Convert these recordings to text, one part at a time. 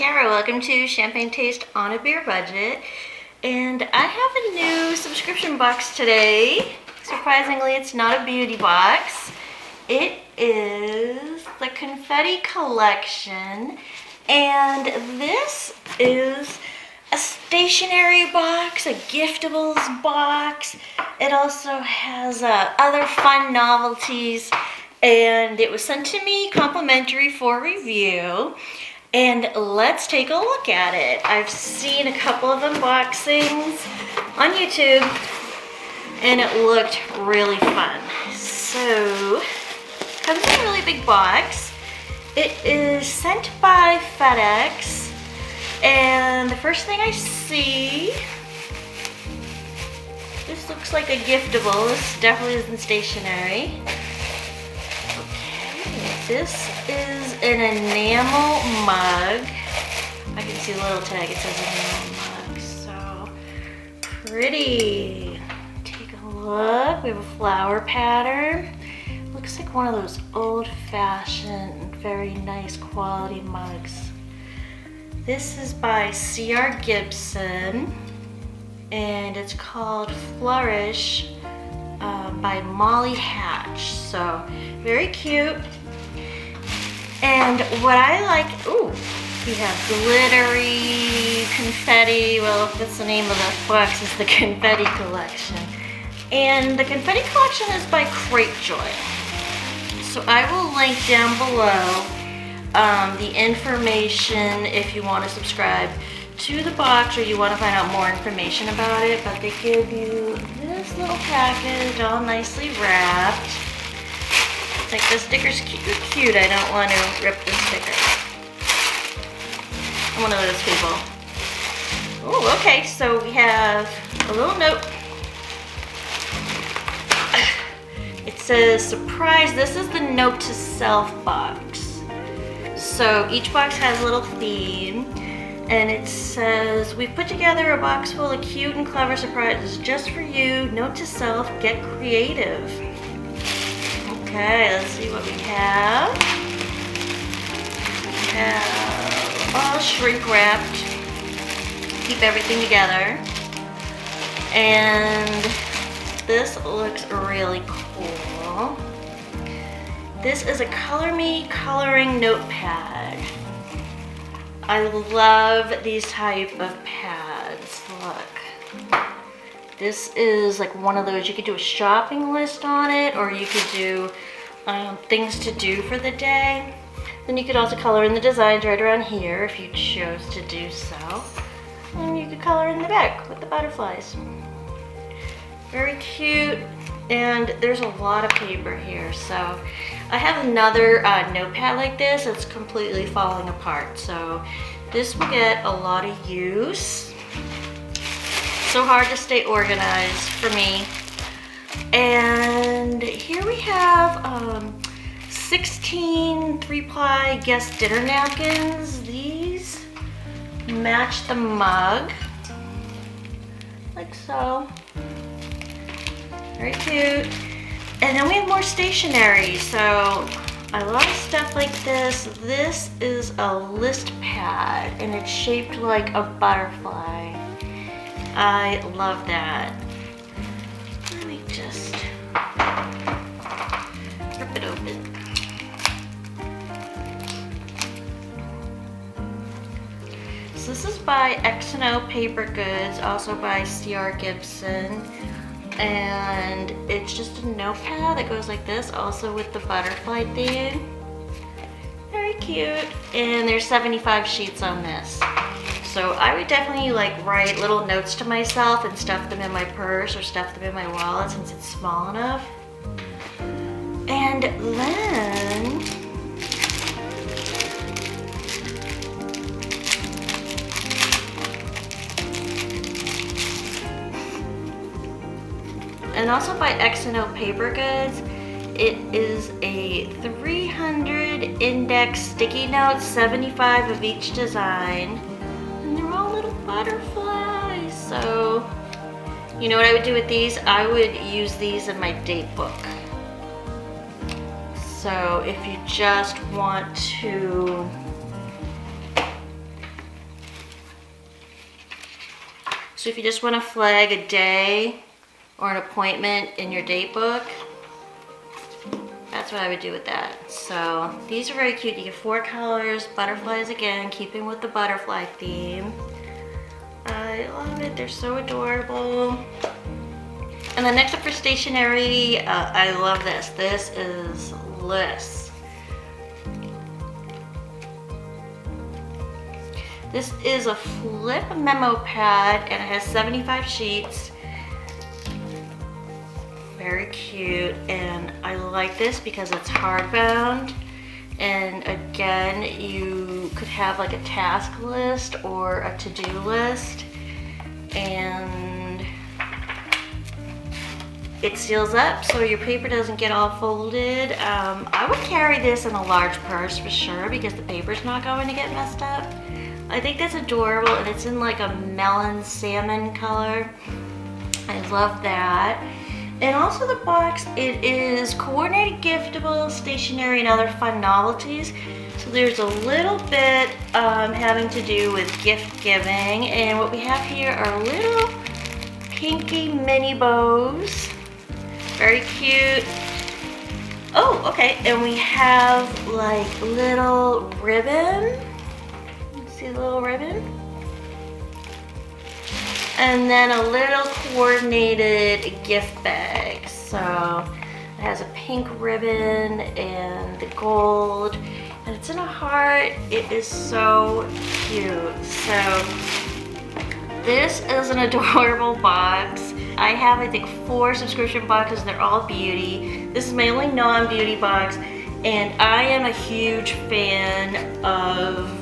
Sarah. Welcome to Champagne Taste on a Beer Budget. And I have a new subscription box today. Surprisingly, it's not a beauty box. It is the Confetti Collection. And this is a stationery box, a Giftables box. It also has other fun novelties. And it was sent to me complimentary for review. And let's take a look at it. I've seen a couple of unboxings on YouTube and it looked really fun. So, it comes in a really big box. It is sent by FedEx. And the first thing I see, this looks like a giftable. This definitely isn't stationery. This is an enamel mug. I can see the little tag, it says enamel mug. So pretty. Take a look. We have a flower pattern. Looks like one of those old-fashioned, very nice quality mugs. This is by C.R. Gibson, and it's called Flourish by Molly Hatch. So very cute. And what I like, ooh, we have glittery confetti. Well, that's the name of the box, is the Confetti Collection. And the Confetti Collection is by Crate Joy. So I will link down below the information if you want to subscribe to the box or you want to find out more information about it. But they give you this little package all nicely wrapped. Like, the sticker's cute. I don't want to rip the sticker. I'm one of those people. Oh, okay, so we have a little note. It says, surprise, this is the note to self box. So each box has a little theme. And it says, we've put together a box full of cute and clever surprises just for you. Note to self, get creative. Okay, let's see what we have. We have all shrink wrapped. Keep everything together. And this looks really cool. This is a Color Me coloring notepad. I love these type of pads. Look. This is like one of those, you could do a shopping list on it, or you could do things to do for the day. Then you could also color in the designs right around here if you chose to do so. And you could color in the back with the butterflies. Very cute, and there's a lot of paper here. So I have another notepad like this that's completely falling apart. So this will get a lot of use. So hard to stay organized for me. And here we have 16 3-ply guest dinner napkins. These match the mug, like so. Very cute. And then we have more stationery. So I love stuff like this. This is a list pad and it's shaped like a butterfly. I love that. Let me just rip it open. So this is by X&O Paper Goods, also by C.R. Gibson. And it's just a notepad that goes like this, also with the butterfly theme. Very cute. And there's 75 sheets on this. So I would definitely like write little notes to myself and stuff them in my purse or stuff them in my wallet since it's small enough. And then and also by X&O Paper Goods, it is a 300 index sticky notes, 75 of each design. Little butterflies. So, you know what I would do with these? I would use these in my date book. So if you just want to So if you just want to flag a day or an appointment in your date book, that's what I would do with that. So these are very cute. You get 4 colors, butterflies again, keeping with the butterfly theme. I love it, they're so adorable. And then next up for stationery, I love this. This is Lists. This is a flip memo pad and it has 75 sheets. Very cute, and I like this because it's hardbound, and again you could have like a task list or a to-do list, and it seals up so your paper doesn't get all folded. I would carry this in a large purse for sure because the paper's not going to get messed up. I think that's adorable, and it's in like a melon salmon color. I love that. And also the box, it is coordinated giftables, stationery, and other fun novelties. So there's a little bit having to do with gift giving. And what we have here are little pinky mini bows. Very cute. Oh, okay, and we have like little ribbon. See the little ribbon? And then a little coordinated gift bag. So it has a pink ribbon and the gold, and it's in a heart. It is so cute. So this is an adorable box. I have, I think, 4 subscription boxes. They're all beauty. This is my only non-beauty box, and I am a huge fan of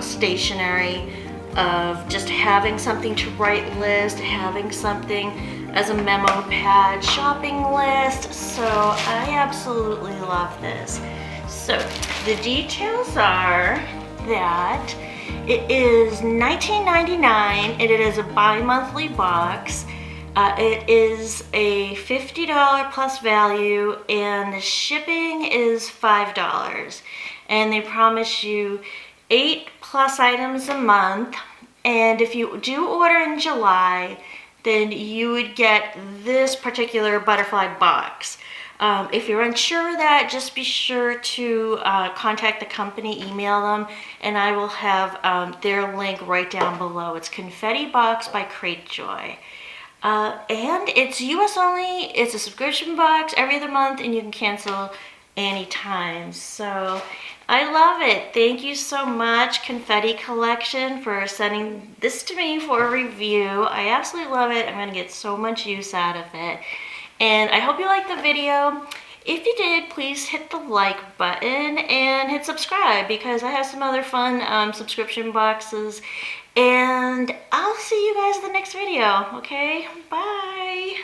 stationery, of just having something to write list, having something as a memo pad, shopping list. So I absolutely love this. So the details are that it is $19.99 and it is a bi-monthly box. It is a $50 plus value, and the shipping is $5. And they promise you 8 plus items a month, and if you do order in July, then you would get this particular butterfly box. If you're unsure of that, just be sure to contact the company, email them, and I will have their link right down below. It's Confetti Box by Cratejoy. And it's US only. It's a subscription box every other month, and you can cancel anytime. So I love it. Thank you so much, Confetti Collection, for sending this to me for a review. I absolutely love it. I'm going to get so much use out of it. And I hope you liked the video. If you did, please hit the like button and hit subscribe, because I have some other fun subscription boxes. And I'll see you guys in the next video, okay? Bye!